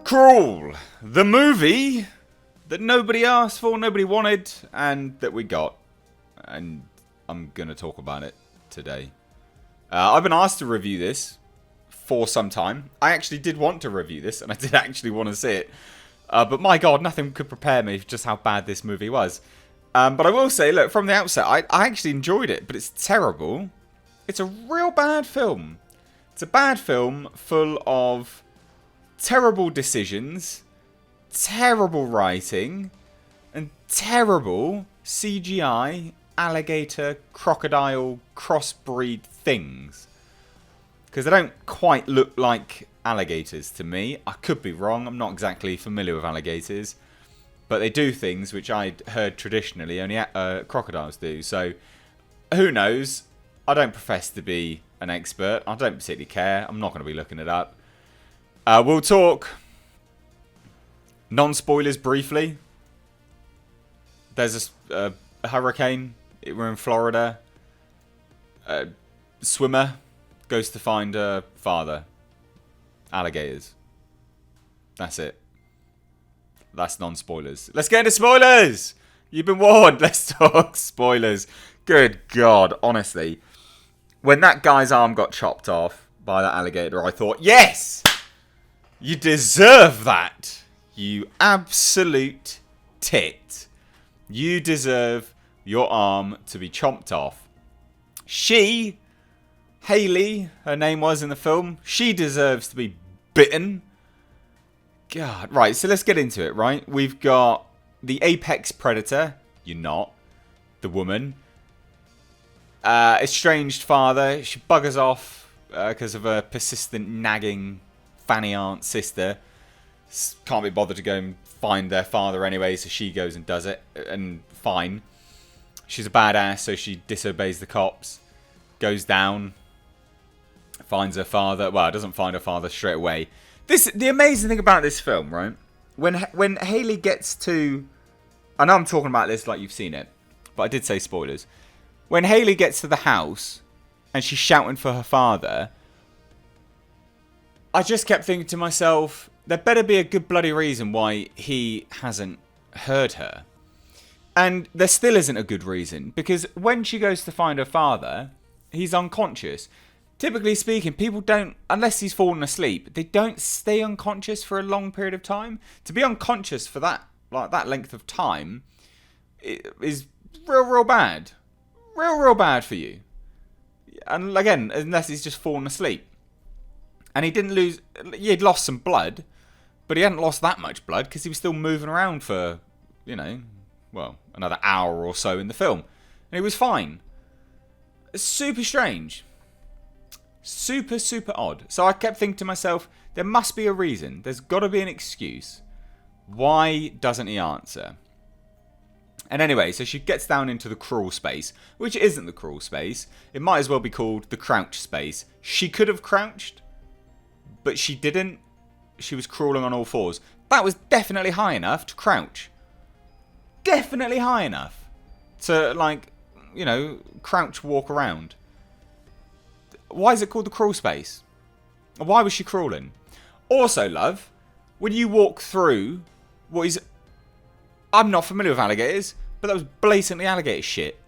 Crawl, the movie that nobody asked for, nobody wanted, and that we got. And I'm going to talk about it today. I've been asked to review this for some time. I actually did want to review this, and I did actually want to see it. But my God, nothing could prepare me for just how bad this movie was. But I will say, look, from the outset, I actually enjoyed it, but it's terrible. It's a real bad film. It's a bad film full of terrible decisions, terrible writing, and terrible CGI, alligator, crocodile, crossbreed things. Because they don't quite look like alligators to me. I could be wrong, I'm not exactly familiar with alligators. But they do things which I'd heard traditionally only crocodiles do. So, who knows? I don't profess to be an expert. I don't particularly care. I'm not going to be looking it up. We'll talk non-spoilers briefly. There's a hurricane. We're in Florida. A swimmer goes to find her father. Alligators. That's it. That's non-spoilers. Let's get into spoilers! You've been warned. Let's talk spoilers. Good God, honestly. When that guy's arm got chopped off by that alligator, I thought, yes! You deserve that. You absolute tit. You deserve your arm to be chopped off. She, Hayley, her name was in the film, she deserves to be bitten. God. Right, so let's get into it, right? We've got the apex predator. You're not. The woman. Estranged father. She buggers off because of a persistent nagging fanny aunt sister. Can't be bothered to go and find their father anyway, so she goes and does it. And fine. She's a badass, so she disobeys the cops. Goes down. Finds her father. Well, doesn't find her father straight away. The amazing thing about this film, right? When Hayley gets to... I know I'm talking about this like you've seen it, but I did say spoilers. When Hayley gets to the house and she's shouting for her father, I just kept thinking to myself, there better be a good bloody reason why he hasn't heard her. And there still isn't a good reason, because when she goes to find her father, he's unconscious. Typically speaking, people don't, unless he's fallen asleep, they don't stay unconscious for a long period of time. To be unconscious for that length of time is real bad. Real bad for you. And again, unless he's just fallen asleep. And he didn't lose, he'd lost some blood, but he hadn't lost that much blood because he was still moving around for, another hour or so in the film. And he was fine. It's super strange. Super odd. So I kept thinking to myself, there must be a reason. There's got to be an excuse. Why doesn't he answer? And anyway, so she gets down into the crawl space, which isn't the crawl space. It might as well be called the crouch space. She could have crouched, but she didn't. She was crawling on all fours. That was definitely high enough to crouch. Definitely high enough to, crouch walk around. Why is it called the crawl space? Why was she crawling? Also, love, when you walk through what is... I'm not familiar with alligators, but that was blatantly alligator shit.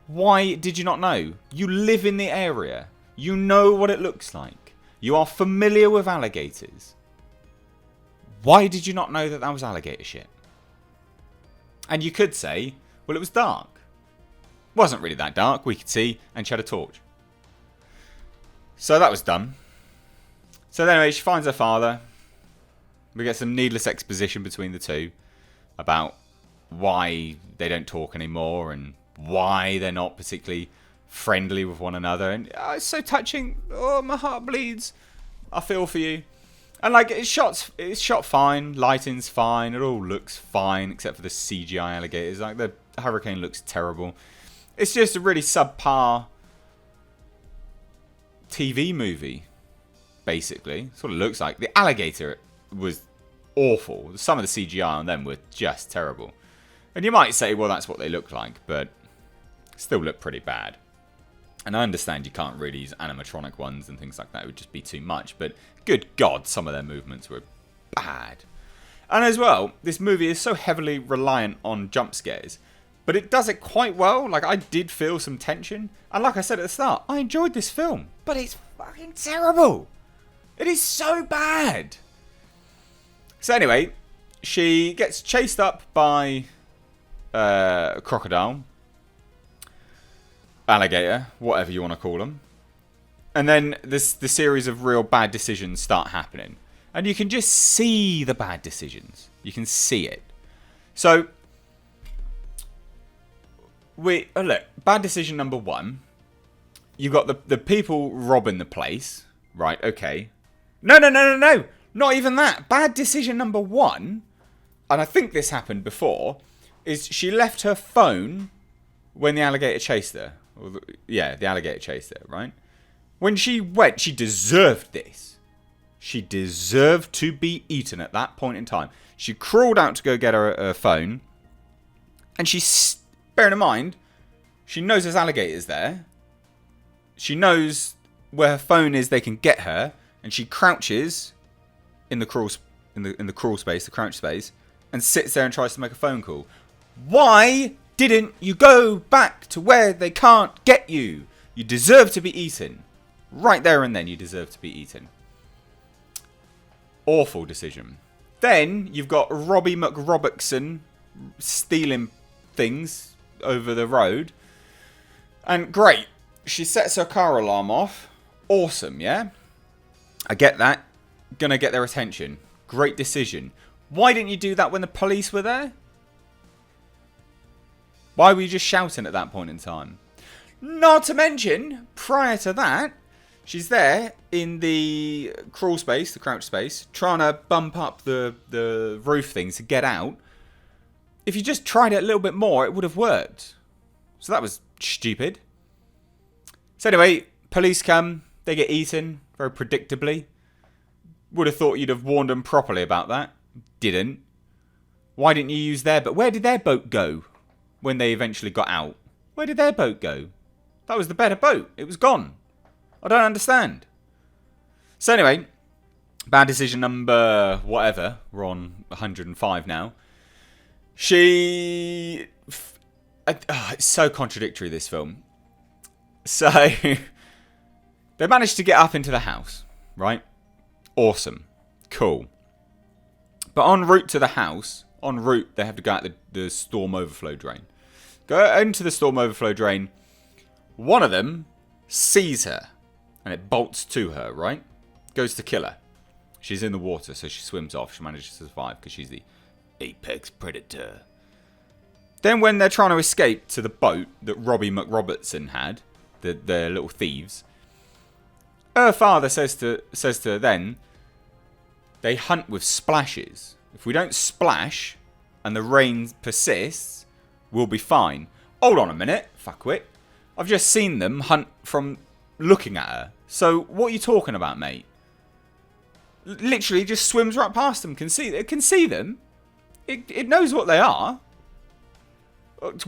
Why did you not know? You live in the area. You know what it looks like. You are familiar with alligators. Why did you not know that that was alligator shit? And you could say, well, it was dark. It wasn't really that dark. We could see, and she had a torch. So that was done. So anyway, she finds her father. We get some needless exposition between the two about why they don't talk anymore and why they're not particularly friendly with one another. And it's so touching. Oh, my heart bleeds. I feel for you. And it's shot fine. Lighting's fine. It all looks fine except for the CGI alligators. Like the hurricane looks terrible. It's just a really subpar TV movie, basically. That's what it looks like. The alligator was awful. Some of the CGI on them were just terrible. And you might say, well, that's what they look like, but still look pretty bad. And I understand you can't really use animatronic ones and things like that. It would just be too much. But good God, some of their movements were bad. And as well, this movie is so heavily reliant on jump scares. But it does it quite well. Like, I did feel some tension. And like I said at the start, I enjoyed this film. But it's fucking terrible. It is so bad. So anyway, she gets chased up by a crocodile, alligator, whatever you want to call them. And then the series of real bad decisions start happening. And you can just see the bad decisions. You can see it. So, look, bad decision number 1. You got the people robbing the place. Right, okay. No. Not even that. Bad decision number 1, and I think this happened before, is she left her phone when the alligator chased her. The alligator chased her, right? When she went, she deserved this. She deserved to be eaten at that point in time. She crawled out to go get her phone. And bearing in mind, she knows there's alligators there. She knows where her phone is, they can get her. And she crouches in the crawl space, the crouch space, and sits there and tries to make a phone call. Why didn't you go back to where they can't get you? You deserve to be eaten. Right there and then, you deserve to be eaten. Awful decision. Then you've got Robbie McRobertson stealing things over the road. And great. She sets her car alarm off. Awesome, yeah? I get that. Gonna get their attention. Great decision. Why didn't you do that when the police were there? Why were you just shouting at that point in time? Not to mention, prior to that, she's there in the crawl space, the crouch space, trying to bump up the roof things to get out. If you just tried it a little bit more, it would have worked. So that was stupid. So anyway, police come. They get eaten very predictably. Would have thought you'd have warned them properly about that. Didn't. Why didn't you use their boat? Where did their boat go when they eventually got out? Where did their boat go? That was the better boat. It was gone. I don't understand. So anyway, bad decision number whatever. We're on 105 now. It's so contradictory, this film. So, they managed to get up into the house, right? Awesome. Cool. But en route to the house, they have to go out the storm overflow drain. Go into the storm overflow drain. One of them sees her. And it bolts to her, right? Goes to kill her. She's in the water, so she swims off. She manages to survive because she's the apex predator. Then when they're trying to escape to the boat that Robbie McRobertson had, the little thieves, her father says to her then, they hunt with splashes. If we don't splash and the rain persists, we'll be fine. Hold on a minute, fuckwit. I've just seen them hunt from looking at her. So what are you talking about, mate? Literally just swims right past them. It can see them. It knows what they are.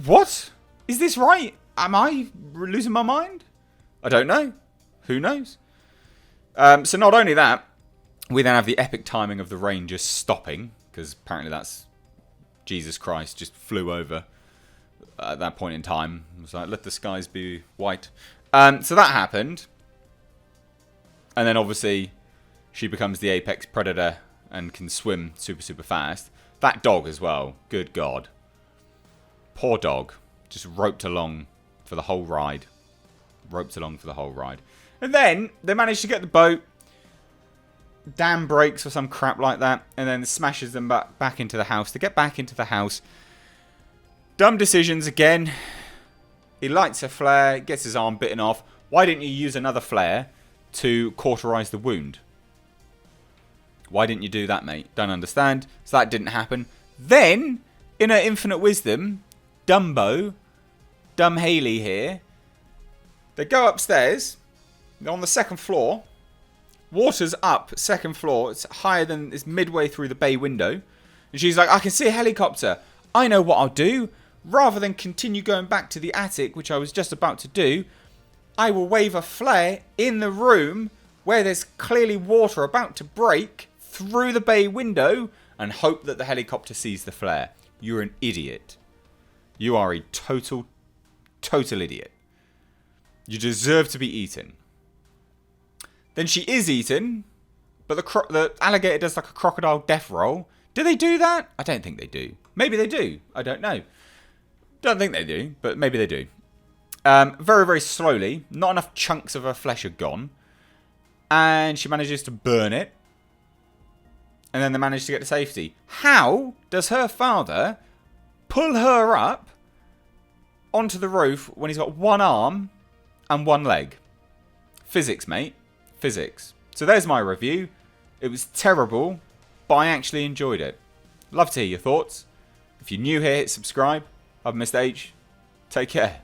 What? Is this right? Am I losing my mind? I don't know. Who knows? So not only that, we then have the epic timing of the rain just stopping, because apparently that's Jesus Christ just flew over at that point in time. It was like, let the skies be white. So that happened. And then obviously she becomes the apex predator and can swim super, super fast. That dog as well. Good God. Poor dog. Just roped along for the whole ride. And then they managed to get the boat. Dam breaks or some crap like that. And then smashes them back into the house. To get back into the house. Dumb decisions again. He lights a flare. Gets his arm bitten off. Why didn't you use another flare to cauterize the wound? Why didn't you do that, mate? Don't understand. So that didn't happen. Then, in her infinite wisdom, Dumb Haley here, they go upstairs. They're on the second floor. Water's up, second floor. It's higher than, it's midway through the bay window. And she's like, I can see a helicopter. I know what I'll do. Rather than continue going back to the attic, which I was just about to do, I will wave a flare in the room where there's clearly water about to break through the bay window and hope that the helicopter sees the flare. You're an idiot. You are a total idiot. You deserve to be eaten. Then she is eaten, but the alligator does like a crocodile death roll. Do they do that? I don't think they do. Maybe they do. I don't know. Don't think they do, but maybe they do. Very, very slowly. Not enough chunks of her flesh are gone. And she manages to burn it. And then they manage to get to safety. How does her father pull her up onto the roof when he's got one arm and one leg? Physics, mate. Physics. So there's my review. It was terrible, but I actually enjoyed it. Love to hear your thoughts. If you're new here, hit subscribe. I've Mr. H. Take care.